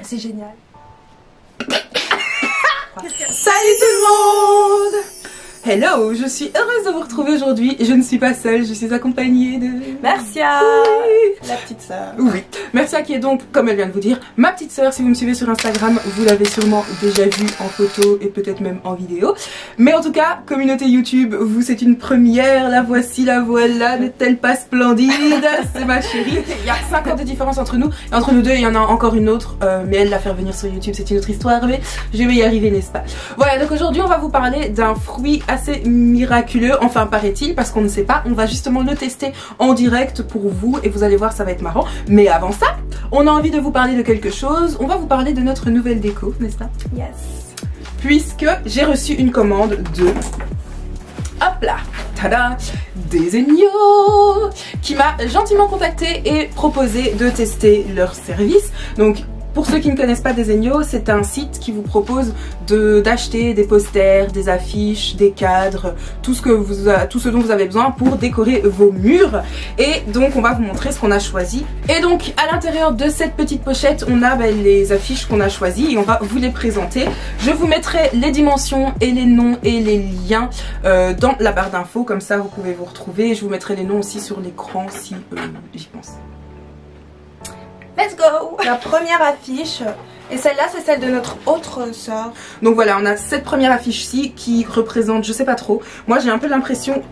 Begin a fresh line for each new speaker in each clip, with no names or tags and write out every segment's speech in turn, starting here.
C'est génial.
Salut tout le monde! Hello, je suis heureuse de vous retrouver aujourd'hui. Je ne suis pas seule, je suis accompagnée de...
Mercia,
oui,
la petite sœur.
Oui, Mercia qui est donc, comme elle vient de vous dire, ma petite sœur. Si vous me suivez sur Instagram, vous l'avez sûrement déjà vue en photo et peut-être même en vidéo. Mais en tout cas, communauté YouTube, vous c'est une première. La voici, la voilà, n'est-elle pas splendide? C'est ma chérie. Il y a 5 ans de différence entre nous. Et entre nous deux, il y en a encore une autre. Mais elle la faire venir sur YouTube, c'est une autre histoire. Mais je vais y arriver, n'est-ce pas? Voilà, donc aujourd'hui, on va vous parler d'un fruit assez miraculeux, enfin paraît-il, parce qu'on ne sait pas. On va justement le tester en direct pour vous et vous allez voir, ça va être marrant. Mais avant ça, on a envie de vous parler de quelque chose. On va vous parler de notre nouvelle déco, n'est-ce pas?
Yes.
Puisque j'ai reçu une commande de... Hop là, tada, Desenio, qui m'a gentiment contacté et proposé de tester leur service. Donc pour ceux qui ne connaissent pas Desenio, c'est un site qui vous propose d'acheter des posters, des affiches, des cadres, tout ce dont vous avez besoin pour décorer vos murs. Et donc on va vous montrer ce qu'on a choisi. Et donc à l'intérieur de cette petite pochette, on a les affiches qu'on a choisies et on va vous les présenter. Je vous mettrai les dimensions et les noms et les liens dans la barre d'infos, comme ça vous pouvez vous retrouver. Je vous mettrai les noms aussi sur l'écran si j'y pense.
Let's go. La première affiche, et celle-là c'est celle de notre autre sœur.
Donc voilà, on a cette première affiche-ci qui représente, je sais pas trop, moi j'ai un peu l'impression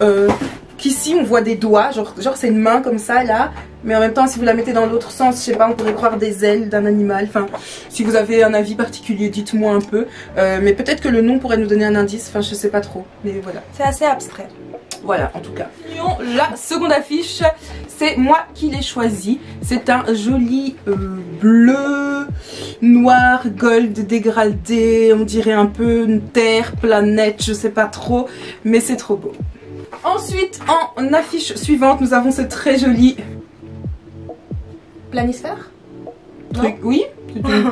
qu'ici on voit des doigts, genre c'est une main comme ça là, mais en même temps si vous la mettez dans l'autre sens, je sais pas, on pourrait croire des ailes d'un animal. Enfin, si vous avez un avis particulier, dites-moi un peu, mais peut-être que le nom pourrait nous donner un indice, enfin je sais pas trop, mais voilà.
C'est assez abstrait.
Voilà, en tout cas. La seconde affiche, c'est moi qui l'ai choisi. C'est un joli bleu, noir, gold dégradé. On dirait un peu une terre, planète, je sais pas trop. Mais c'est trop beau. Ensuite, en affiche suivante, nous avons ce très joli...
Planisphère?
Truc, oui.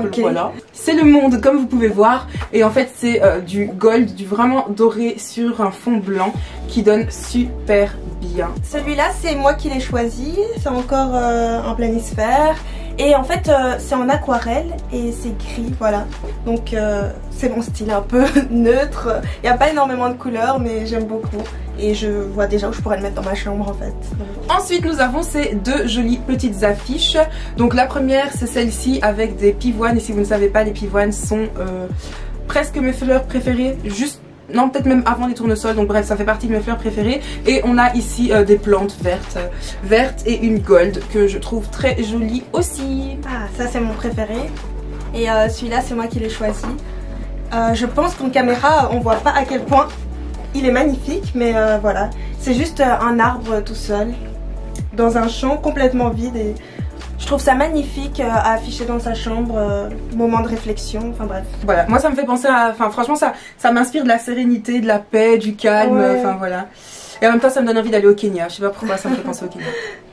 Okay.
Voilà. C'est le monde comme vous pouvez voir et en fait c'est du gold, du vraiment doré sur un fond blanc qui donne super bien.
Celui-là c'est moi qui l'ai choisi, c'est encore un planisphère et en fait c'est en aquarelle et c'est gris, voilà. Donc c'est mon style un peu neutre, il n'y a pas énormément de couleurs mais j'aime beaucoup et je vois déjà où je pourrais le mettre dans ma chambre en fait. Donc...
Ensuite nous avons ces deux jolies petites affiches. Donc la première c'est celle-ci avec des pivoines et si vous ne savez pas, les pivoines sont presque mes fleurs préférées, juste non peut-être même avant les tournesols, donc bref ça fait partie de mes fleurs préférées. Et on a ici des plantes vertes et une gold que je trouve très jolie aussi.
Ah ça c'est mon préféré et celui-là c'est moi qui l'ai choisi. Je pense qu'en caméra on voit pas à quel point il est magnifique, mais voilà, c'est juste un arbre tout seul dans un champ complètement vide et je trouve ça magnifique à afficher dans sa chambre, moment de réflexion, enfin bref.
Voilà, moi ça me fait penser à, enfin franchement ça m'inspire de la sérénité, de la paix, du calme, enfin ouais. Voilà. Et en même temps ça me donne envie d'aller au Kenya, je sais pas pourquoi ça me fait penser au Kenya.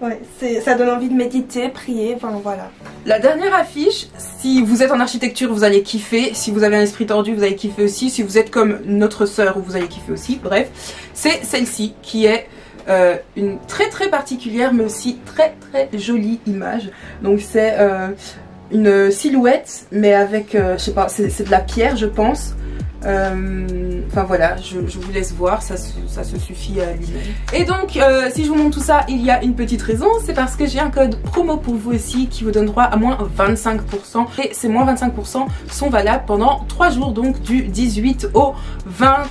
Ouais, ça donne envie de méditer, prier, enfin voilà.
La dernière affiche, si vous êtes en architecture vous allez kiffer, si vous avez un esprit tordu vous allez kiffer aussi, si vous êtes comme notre sœur vous allez kiffer aussi, bref. C'est celle-ci qui est une très très particulière mais aussi très très jolie image. Donc c'est une silhouette mais avec, je sais pas, c'est de la pierre je pense. Enfin voilà, je vous laisse voir, ça se suffit à lui-même. Et donc si je vous montre tout ça, il y a une petite raison, c'est parce que j'ai un code promo pour vous aussi qui vous donne droit à moins 25%. Et ces moins 25% sont valables pendant 3 jours, donc du 18 au 20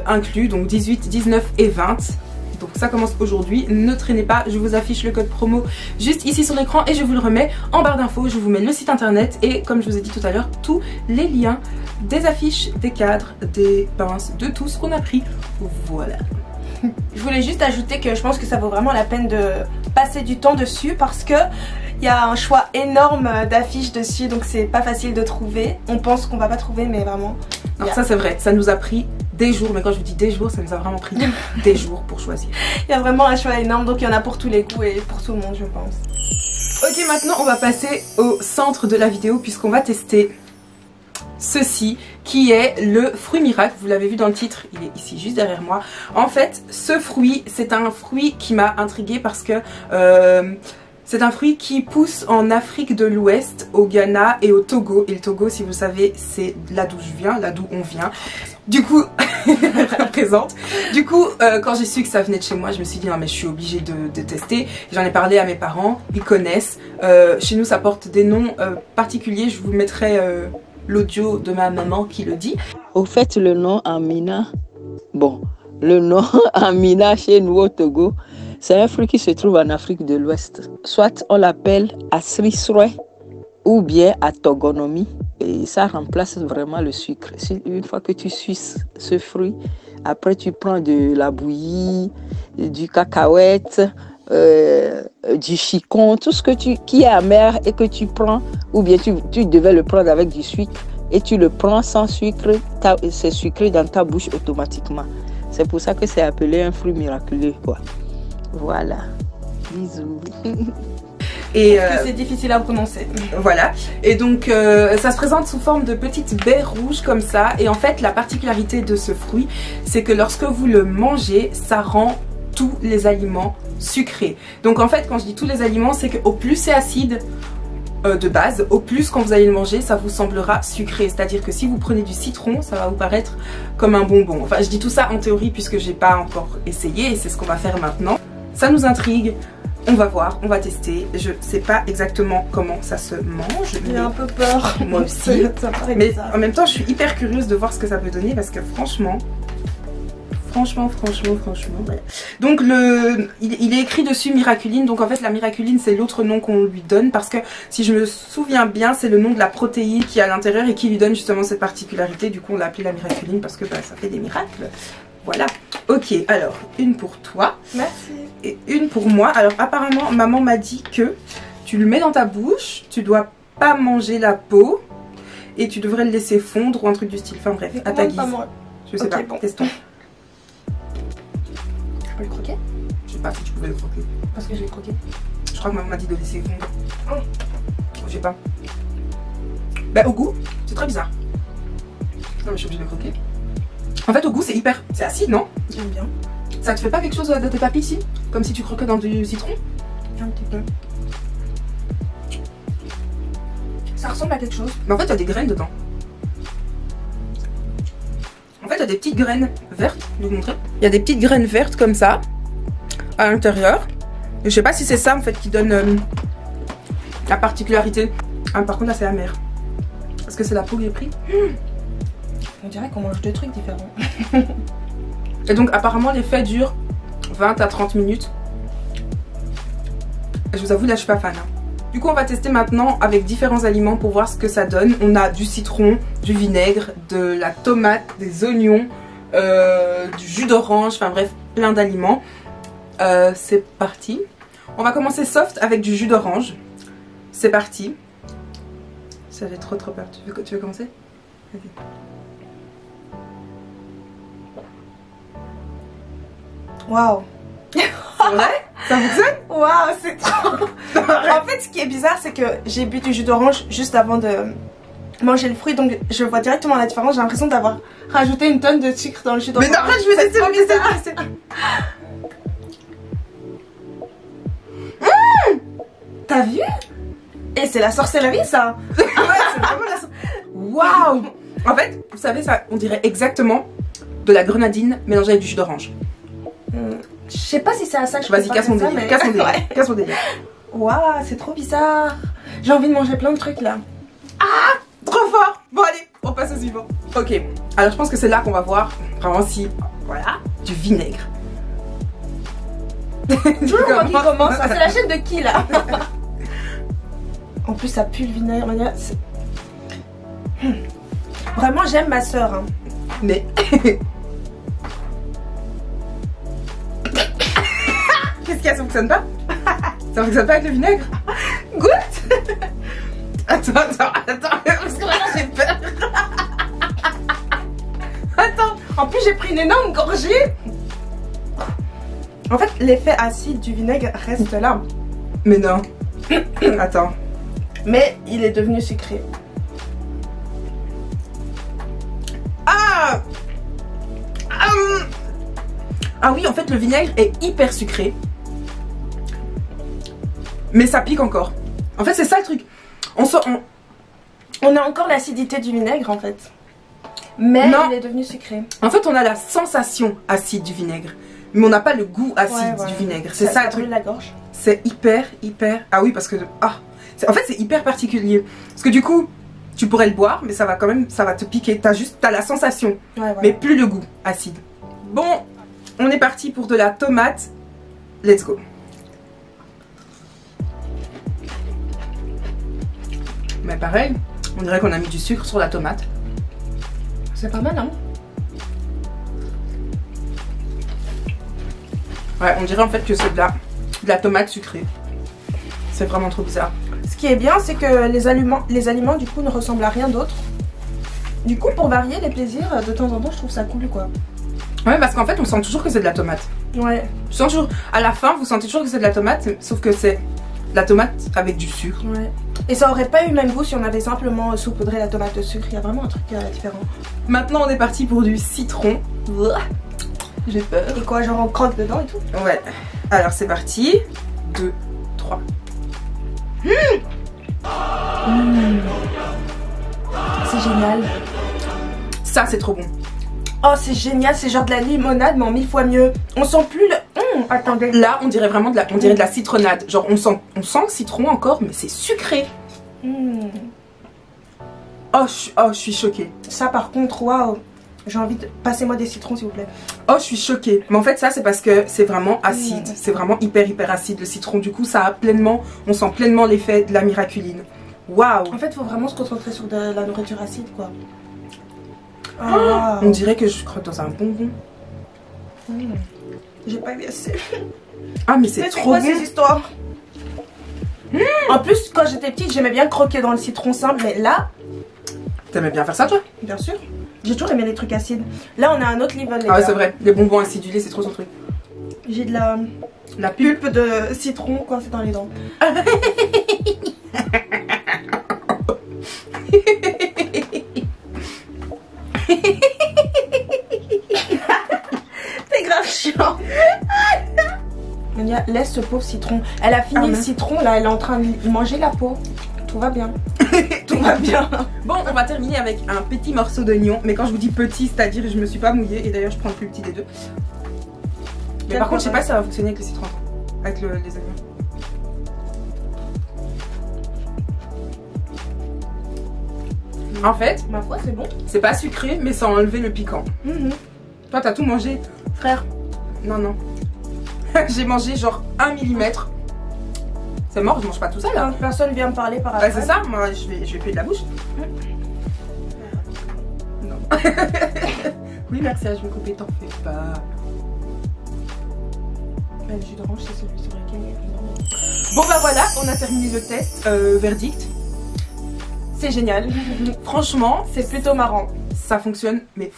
inclus, donc 18, 19 et 20. Donc ça commence aujourd'hui, ne traînez pas, je vous affiche le code promo juste ici sur l'écran et je vous le remets en barre d'infos. Je vous mets le site internet et comme je vous ai dit tout à l'heure, tous les liens des affiches, des cadres, des pinces, de tout ce qu'on a pris. Voilà.
Je voulais juste ajouter que je pense que ça vaut vraiment la peine de passer du temps dessus parce que il y a un choix énorme d'affiches dessus, donc c'est pas facile de trouver. On pense qu'on va pas trouver mais vraiment...
Alors ça c'est vrai, ça nous a pris des jours, mais quand je vous dis des jours, ça nous a vraiment pris des jours pour choisir.
Il y a vraiment un choix énorme, donc il y en a pour tous les goûts et pour tout le monde je pense.
Ok, maintenant on va passer au centre de la vidéo puisqu'on va tester ceci qui est le fruit miracle. Vous l'avez vu dans le titre, il est ici juste derrière moi. En fait ce fruit, c'est un fruit qui m'a intriguée parce que C'est un fruit qui pousse en Afrique de l'Ouest, au Ghana et au Togo. Et le Togo, si vous le savez, c'est là d'où je viens, là d'où on vient. Du coup, représente. Du coup, quand j'ai su que ça venait de chez moi, je me suis dit non mais je suis obligée de tester. J'en ai parlé à mes parents, ils connaissent. Chez nous, ça porte des noms particuliers. Je vous mettrai l'audio de ma maman qui le dit.
Au fait, le nom Amina, bon, le nom Amina chez nous au Togo, c'est un fruit qui se trouve en Afrique de l'Ouest. Soit on l'appelle Asrisroy ou bien Atogonomi. Et ça remplace vraiment le sucre. Une fois que tu suces ce fruit, après tu prends de la bouillie, du cacahuète, du chicon, tout ce qui est amer et que tu prends, ou bien tu devais le prendre avec du sucre et tu le prends sans sucre, c'est sucré dans ta bouche automatiquement. C'est pour ça que c'est appelé un fruit miraculeux, quoi. Voilà. Bisous.
Et
parce que c'est difficile à prononcer.
Voilà. Et donc ça se présente sous forme de petites baies rouges comme ça. Et en fait la particularité de ce fruit, c'est que lorsque vous le mangez, ça rend tous les aliments sucrés. Donc en fait quand je dis tous les aliments, c'est qu'au plus c'est acide de base, au plus quand vous allez le manger, ça vous semblera sucré. C'est-à-dire que si vous prenez du citron, ça va vous paraître comme un bonbon. Enfin je dis tout ça en théorie puisque j'ai pas encore essayé et c'est ce qu'on va faire maintenant. Ça nous intrigue. On va voir, on va tester. Je sais pas exactement comment ça se mange.
J'ai un peu peur.
Moi aussi. Mais en même temps, je suis hyper curieuse de voir ce que ça peut donner parce que franchement, ouais. Donc il est écrit dessus Miraculine. Donc en fait, la Miraculine, c'est l'autre nom qu'on lui donne parce que si je me souviens bien, c'est le nom de la protéine qui est à l'intérieur et qui lui donne justement cette particularité. Du coup, on l'a appelé la Miraculine parce que bah, ça fait des miracles. Voilà. Ok, alors une pour toi.
Merci.
Et une pour moi. Alors apparemment maman m'a dit que tu le mets dans ta bouche, tu dois pas manger la peau et tu devrais le laisser fondre ou un truc du style. Enfin bref, à ta guise. Je sais pas,
bon.
testons.
Je peux le croquer?
Je sais pas si tu pouvais le croquer.
Parce que je vais le croquer.
Je crois que maman m'a dit de laisser fondre. Je sais pas. Bah au goût, c'est très bizarre. Non mais je suis obligée de le croquer. En fait au goût c'est acide, non?
J'aime bien.
Ça te fait pas quelque chose de tes papilles ici? Comme si tu croquais dans du citron?
Un petit peu. Ça ressemble à quelque chose.
Mais en fait il y a des graines dedans. En fait il y a des petites graines vertes, je vais vous montrer. Il y a des petites graines vertes comme ça à l'intérieur. Et je sais pas si c'est ça en fait qui donne la particularité. Ah, par contre là c'est amer. Est-ce que c'est la peau que j'ai pris?
On dirait qu'on mange deux trucs différents.
Et donc apparemment l'effet dure 20 à 30 minutes. Et je vous avoue là je suis pas fan. Du coup on va tester maintenant avec différents aliments pour voir ce que ça donne. On a du citron, du vinaigre, de la tomate, des oignons, du jus d'orange, enfin bref plein d'aliments. C'est parti. On va commencer soft avec du jus d'orange. C'est parti. J'avais trop peur. Tu veux commencer? Vas-y.
Waouh.
C'est vrai? Ça fonctionne?
Waouh, c'est trop. En fait, ce qui est bizarre, c'est que j'ai bu du jus d'orange juste avant de manger le fruit, donc je vois directement la différence. J'ai l'impression d'avoir rajouté une tonne de sucre dans le jus d'orange.
Mais non, je vais tester,
T'as vu? Et c'est la sorcellerie, ça.
Ah ouais, c'est vraiment la sorcellerie. Waouh. En fait, vous savez, ça, on dirait exactement de la grenadine mélangée avec du jus d'orange.
Je sais pas si c'est à ça que je
Vas-y, casse mon délire,
mais...
casse mon délire, casse mon délire.
Waouh, c'est trop bizarre. J'ai envie de manger plein de trucs là.
Ah, trop fort. Bon allez, on passe au suivant. Ok, alors je pense que c'est là qu'on va voir vraiment si, voilà, du vinaigre.
Toujours moi qui commence, c'est la chaîne de qui là? En plus ça pue le vinaigre, Vraiment j'aime ma soeur hein.
Mais... Qu'est-ce qu'il y a, ça fonctionne pas? Ça fonctionne pas avec le vinaigre?
Goûte.
Attends, parce que maintenant j'ai peur.
Attends, en plus j'ai pris une énorme gorgée. En fait l'effet acide du vinaigre reste là.
Mais non. Attends.
Mais il est devenu sucré.
Ah Ah oui, en fait le vinaigre est hyper sucré. Mais ça pique encore. En fait, c'est ça le truc.
On a encore l'acidité du vinaigre en fait. Mais
non.
il est devenu sucré.
En fait, on a la sensation acide du vinaigre. Mais on n'a pas le goût acide du vinaigre. C'est ça le truc.
La gorge.
C'est hyper. Ah oui, parce que. En fait, c'est hyper particulier. Parce que du coup, tu pourrais le boire, mais ça va quand même. Ça va te piquer. T'as la sensation. Mais plus le goût acide. Bon, on est parti pour de la tomate. Let's go. Mais pareil, on dirait qu'on a mis du sucre sur la tomate.
C'est pas mal, hein?
Ouais, on dirait en fait que c'est de la tomate sucrée. C'est vraiment trop bizarre.
Ce qui est bien, c'est que les aliments du coup ne ressemblent à rien d'autre. Du coup, pour varier les plaisirs, de temps en temps, je trouve ça cool, quoi.
Ouais, parce qu'en fait, on sent toujours que c'est de la tomate.
Ouais.
Je sens toujours, à la fin, vous sentez toujours que c'est de la tomate, sauf que c'est de la tomate avec du sucre.
Ouais. Et ça aurait pas eu le même goût si on avait simplement saupoudré la tomate de sucre. Il y a vraiment un truc différent.
Maintenant, on est parti pour du citron. J'ai peur.
Et quoi, genre on croque dedans et tout?
Ouais. Alors, c'est parti. 2, 3.
C'est génial.
Ça, c'est trop bon.
Oh, c'est génial, c'est genre de la limonade, mais en 1000 fois mieux. On sent plus le... attendez.
Là, on dirait vraiment de la citronnade. Genre, on sent le citron encore, mais c'est sucré. Oh, je suis choquée.
Ça, par contre, waouh. J'ai envie de... Passez-moi des citrons, s'il vous plaît.
Oh, je suis choquée. Mais en fait, ça, c'est parce que c'est vraiment acide. C'est vraiment hyper acide, le citron. Du coup, ça a pleinement... On sent pleinement l'effet de la miraculine. Waouh.
En fait, il faut vraiment se concentrer sur de la nourriture acide, quoi.
Oh, on dirait que je croque dans un bonbon.
J'ai pas eu assez.
Ah, mais c'est trop bon.
C'est quoi ces histoires? En plus, quand j'étais petite, j'aimais bien croquer dans le citron simple, mais là...
T'aimais bien faire ça, toi?
Bien sûr. J'ai toujours aimé les trucs acides. Là, on a un autre level, les gars.
Ah ouais, c'est vrai. Les bonbons acidulés, c'est trop son truc.
J'ai de la pulpe de citron coincée dans les dents. T'es grave chiant. Mania, laisse ce pauvre citron. Elle a fini le citron, là, elle est en train de manger la peau. Tout va bien. Tout va bien.
Bon, on va terminer avec un petit morceau d'oignon. Mais quand je vous dis petit, c'est-à-dire je me suis pas mouillée. Et d'ailleurs, je prends le plus petit des deux. Mais par contre, je sais pas si ça va fonctionner avec le citron. Avec les oignons. En fait,
ma foi, c'est bon.
C'est pas sucré, mais ça a enlevé le piquant. Toi, t'as tout mangé, frère. Non. J'ai mangé genre 1 mm. C'est mort, je mange pas tout ça là.
Personne vient me parler par après.
Bah, c'est ça, moi je vais puer de la bouche. Non. Oui, merci, je vais couper, t'en fais pas.
Le jus d'orange, c'est celui sur lequel il y a...
Bon bah voilà, on a terminé le test. Verdict.
C'est génial.
Franchement,
c'est plutôt marrant.
Ça fonctionne, mais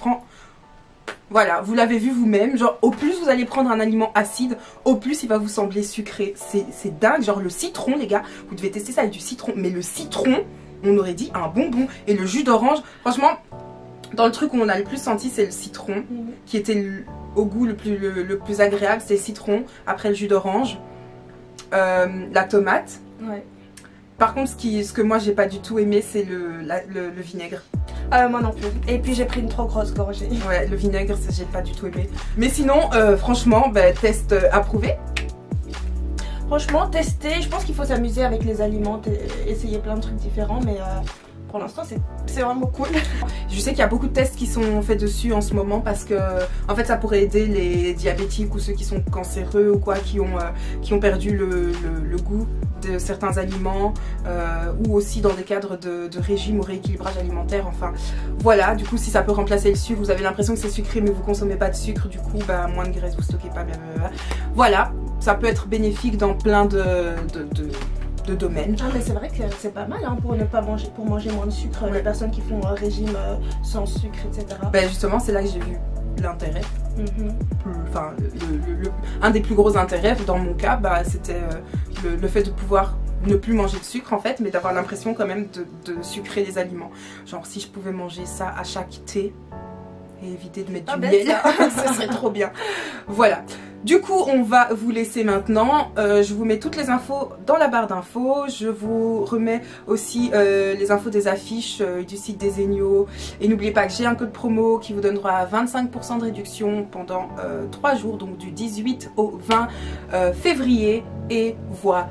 voilà, vous l'avez vu vous-même, genre au plus vous allez prendre un aliment acide, au plus il va vous sembler sucré. C'est dingue, genre le citron les gars, vous devez tester ça avec du citron. Mais le citron, on aurait dit un bonbon. Et le jus d'orange, franchement, dans le truc où on a le plus senti c'est le citron, qui était au goût le plus agréable, c'est le citron, après le jus d'orange, la tomate.
Ouais.
Par contre ce que moi j'ai pas du tout aimé c'est le vinaigre.
Moi non plus. Et puis j'ai pris une trop grosse gorgée.
Ouais, le vinaigre, ça j'ai pas du tout aimé. Mais sinon, franchement, test approuvé.
Franchement, tester, je pense qu'il faut s'amuser avec les aliments, essayer plein de trucs différents, mais pour l'instant c'est vraiment cool.
Je sais qu'il y a beaucoup de tests qui sont faits dessus en ce moment parce que en fait ça pourrait aider les diabétiques ou ceux qui sont cancéreux ou quoi, qui ont perdu le goût de certains aliments, ou aussi dans des cadres de régime ou rééquilibrage alimentaire. Enfin voilà, du coup si ça peut remplacer le sucre, vous avez l'impression que c'est sucré mais vous consommez pas de sucre, du coup moins de graisse, vous stockez pas, blablabla. Voilà, ça peut être bénéfique dans plein de domaines.
Ah mais c'est vrai que c'est pas mal hein, pour manger moins de sucre, les personnes qui font un régime sans sucre, etc.
Ben justement c'est là que j'ai vu l'intérêt. Enfin, un des plus gros intérêts dans mon cas, c'était le fait de pouvoir ne plus manger de sucre en fait, mais d'avoir l'impression quand même de sucrer les aliments. Genre si je pouvais manger ça à chaque thé, et éviter de mettre
Ah,
du
bête,
miel. Ce serait trop bien. Voilà. Du coup, on va vous laisser maintenant. Je vous mets toutes les infos dans la barre d'infos. Je vous remets aussi les infos des affiches du site des Zegno. Et n'oubliez pas que j'ai un code promo qui vous donnera 25% de réduction pendant 3 jours, donc du 18 au 20 février. Et voilà.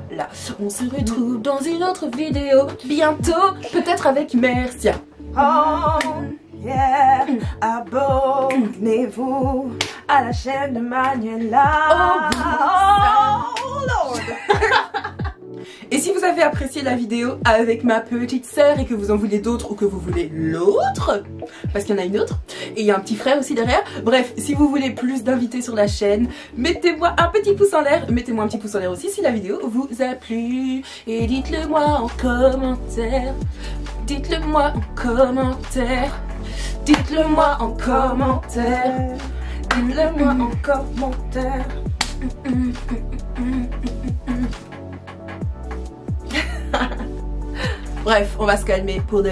On se retrouve dans une autre vidéo bientôt, peut-être avec Mercia.
Oh, yeah, abonnez-vous à la chaîne de Manuela.
Oh, Lord. Et si vous avez apprécié la vidéo avec ma petite sœur et que vous en voulez d'autres ou que vous voulez l'autre, parce qu'il y en a une autre, et il y a un petit frère aussi derrière, bref, si vous voulez plus d'invités sur la chaîne, mettez-moi un petit pouce en l'air, mettez-moi un petit pouce en l'air aussi si la vidéo vous a plu, et dites-le moi en commentaire, dites-le moi en commentaire, dites-le moi en commentaire, dites-le moi en commentaire. Bref, on va se calmer pour de